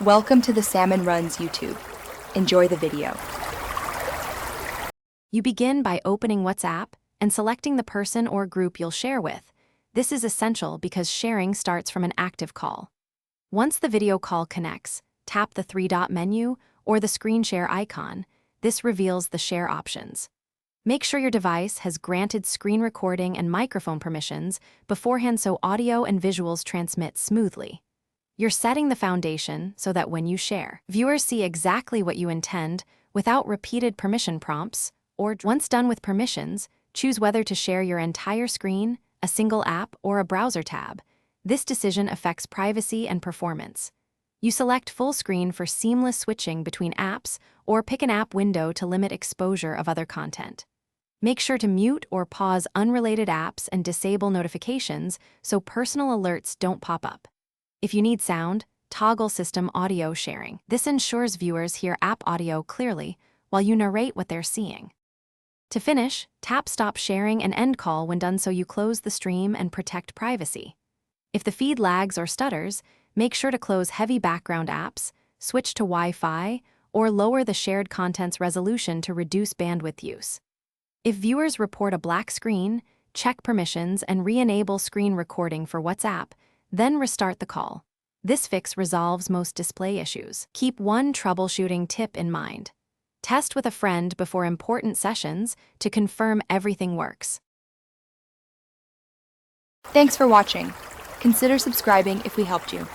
Welcome to the Salmon Runs YouTube. Enjoy the video. You begin by opening WhatsApp and selecting the person or group you'll share with. This is essential because sharing starts from an active call. Once the video call connects, tap the three-dot menu or the screen share icon. This reveals the share options. Make sure your device has granted screen recording and microphone permissions beforehand so audio and visuals transmit smoothly. You're setting the foundation so that when you share, viewers see exactly what you intend without repeated permission prompts, or once done with permissions, choose whether to share your entire screen, a single app, or a browser tab. This decision affects privacy and performance. You select full screen for seamless switching between apps or pick an app window to limit exposure of other content. Make sure to mute or pause unrelated apps and disable notifications so personal alerts don't pop up. If you need sound, toggle system audio sharing. This ensures viewers hear app audio clearly while you narrate what they're seeing. To finish, tap Stop Sharing and End Call when done so you close the stream and protect privacy. If the feed lags or stutters, make sure to close heavy background apps, switch to Wi-Fi, or lower the shared content's resolution to reduce bandwidth use. If viewers report a black screen, check permissions and re-enable screen recording for WhatsApp, then restart the call. This fix resolves most display issues. Keep one troubleshooting tip in mind. Test with a friend before important sessions to confirm everything works. Thanks for watching. Consider subscribing if we helped you.